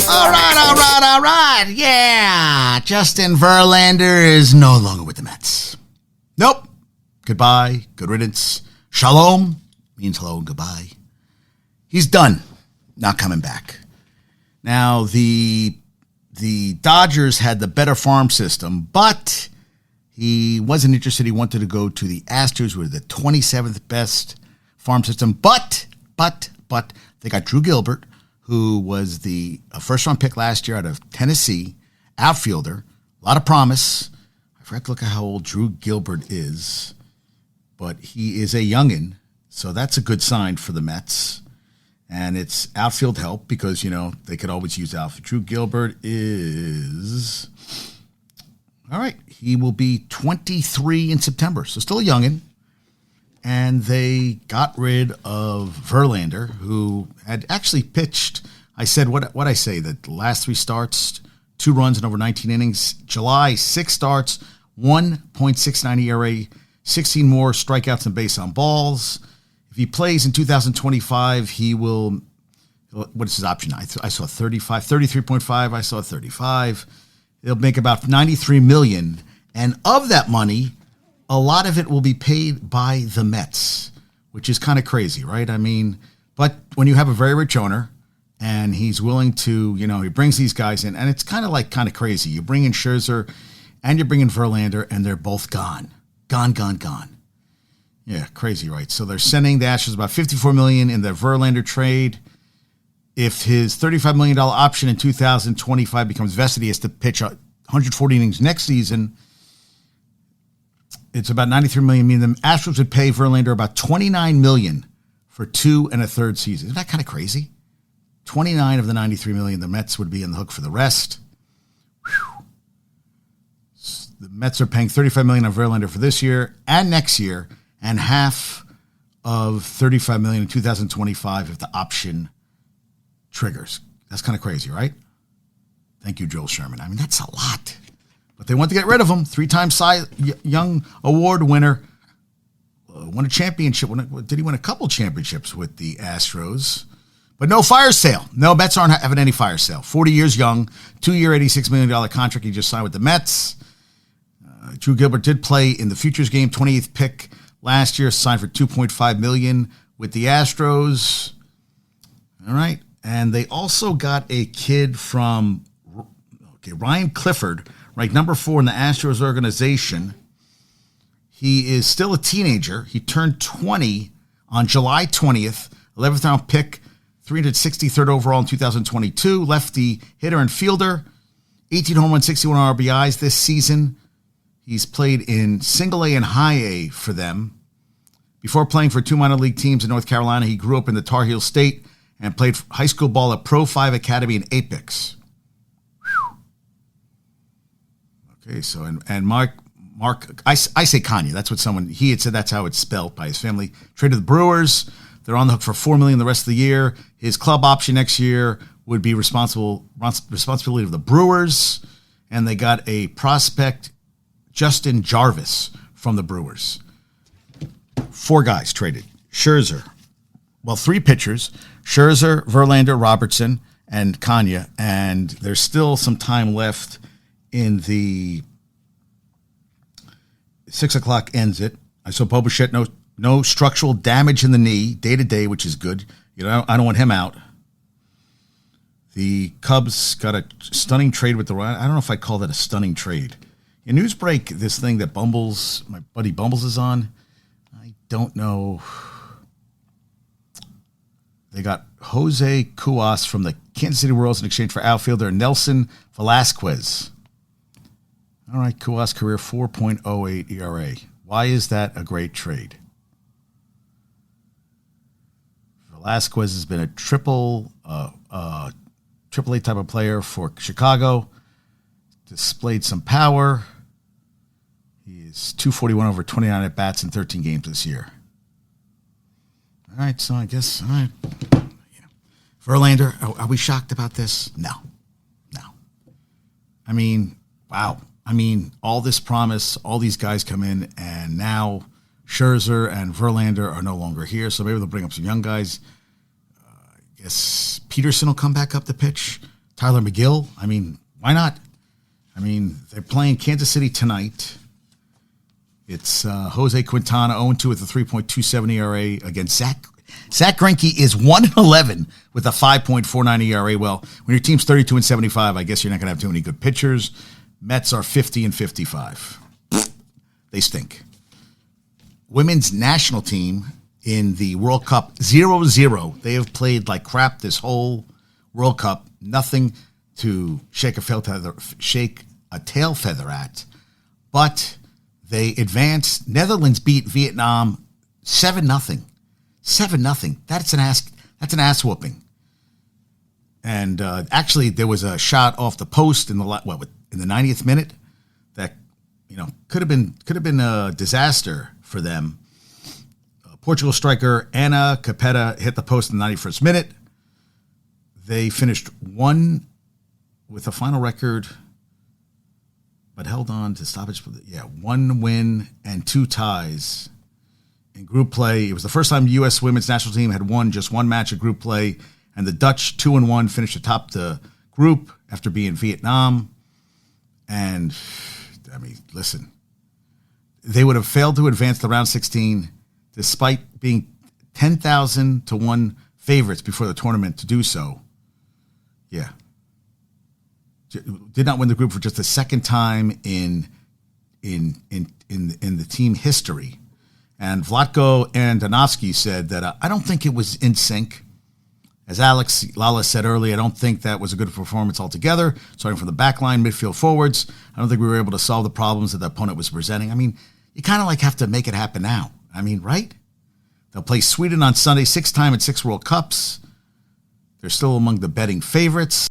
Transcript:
All right. Yeah. Justin Verlander is no longer with the Mets. Nope. Goodbye. Good riddance. Shalom means hello and goodbye. He's done. Not coming back. Now, the Dodgers had the better farm system, but he wasn't interested. He wanted to go to the Astros, who were the 27th best farm system. But they got Drew Gilbert, who was the first-round pick last year out of Tennessee, outfielder. A lot of promise. I forgot to look at how old Drew Gilbert is, but he is a youngin', so that's a good sign for the Mets. And it's outfield help because, they could always use outfield. Drew Gilbert is, all right, he will be 23 in September, so still a youngin'. And they got rid of Verlander, who had actually pitched, I said, what I say, the last 3 starts, 2 runs in over 19 innings. July, 6 starts, 1.69 ERA, 16 more strikeouts and base on balls. If he plays in 2025, he will, what is his option? I saw 33.5. I saw 35. He'll make about $93 million. And of that money, a lot of it will be paid by the Mets, which is kind of crazy, right? I mean, but when you have a very rich owner and he's willing to, he brings these guys in, and it's kind of crazy. You bring in Scherzer and you bring in Verlander, and they're both gone. Gone. Yeah, crazy, right? So they're sending the Astros about $54 million in the Verlander trade. If his $35 million option in 2025 becomes vested, he has to pitch 140 innings next season. It's about $93 million, meaning the Astros would pay Verlander about $29 million for 2 1/3 seasons. Isn't that kind of crazy? 29 of the $93 million, the Mets would be on the hook for the rest. Whew. The Mets are paying $35 million on Verlander for this year and next year, and half of $35 million in 2025 if the option triggers. That's kind of crazy, right? Thank you, Joel Sherman. I mean, that's a lot. But they want to get rid of him. 3-time Cy Young Award winner. Won a championship. Did he win a couple championships with the Astros? But no fire sale. No, Mets aren't having any fire sale. 40 years young, 2-year, $86 million contract he just signed with the Mets. Drew Gilbert did play in the Futures game, 28th pick last year, signed for $2.5 million with the Astros. All right. And they also got a kid from Ryan Clifford, ranked number 4 in the Astros organization. He is still a teenager. He turned 20 on July 20th, 11th round pick, 363rd overall in 2022. Lefty hitter and fielder, 18 home runs, 61 RBIs this season. He's played in single A and high A for them. Before playing for 2 minor league teams in North Carolina, he grew up in the Tar Heel State and played high school ball at Pro 5 Academy in Apex. Okay, so, and Mark, I say Kanye. That's what he had said that's how it's spelled by his family. Traded the Brewers. They're on the hook for $4 million the rest of the year. His club option next year would be responsibility of the Brewers. And they got a prospect, Justin Jarvis, from the Brewers. 4 guys traded. Scherzer. Well, 3 pitchers. Scherzer, Verlander, Robertson, and Kanye. And there's still some time left in the 6 o'clock ends it. I saw Bo Bichette, no structural damage in the knee, day-to-day, which is good. I don't want him out. The Cubs got a stunning trade with the Royals. I don't know if I call that a stunning trade. In Newsbreak, this thing that my buddy Bumbles is on, I don't know. They got Jose Cuas from the Kansas City Royals in exchange for outfielder Nelson Velasquez. All right, Cuas career 4.08 ERA. Why is that a great trade? Velasquez has been a triple A type of player for Chicago. Displayed some power. He is 241 over 29 at bats in 13 games this year. All right, so I guess Verlander. Are we shocked about this? No. I mean, wow. All this promise, all these guys come in, and now Scherzer and Verlander are no longer here, so maybe they'll bring up some young guys. I guess Peterson will come back up the pitch. Tyler McGill. I mean, why not? I mean, they're playing Kansas City tonight. It's Jose Quintana 0-2 with a 3.27 ERA against Zach. Zach Greinke is 1-11 with a 5.49 ERA. Well, when your team's 32-75, I guess you're not going to have too many good pitchers. Mets are 50-55. They stink. Women's national team in the World Cup 0-0. They have played like crap this whole World Cup. Nothing to shake a tail feather at. But they advanced. Netherlands beat Vietnam 7-0. 7-0. That's an ass whooping. And actually, there was a shot off the post in the 90th minute that could have been a disaster for them. Portugal striker Ana Capeta hit the post in the 91st minute. They finished one with a final record, but held on to stoppage. Yeah, 1 win and 2 ties in group play. It was the first time the U.S. women's national team had won just one match of group play, and the Dutch 2-1 finished atop the group after being Vietnam. And I mean, listen, they would have failed to advance the round 16 despite being 10,000 to 1 favorites before the tournament to do so. Yeah. Did not win the group for just the second time in the team history. And Vlatko Andonovski said that I don't think it was in sync. As Alex Lala said earlier, I don't think that was a good performance altogether. Starting from the back line, midfield, forwards, I don't think we were able to solve the problems that the opponent was presenting. I mean, you kind of have to make it happen now. I mean, right? They'll play Sweden on Sunday, 6th time in 6 World Cups. They're still among the betting favorites.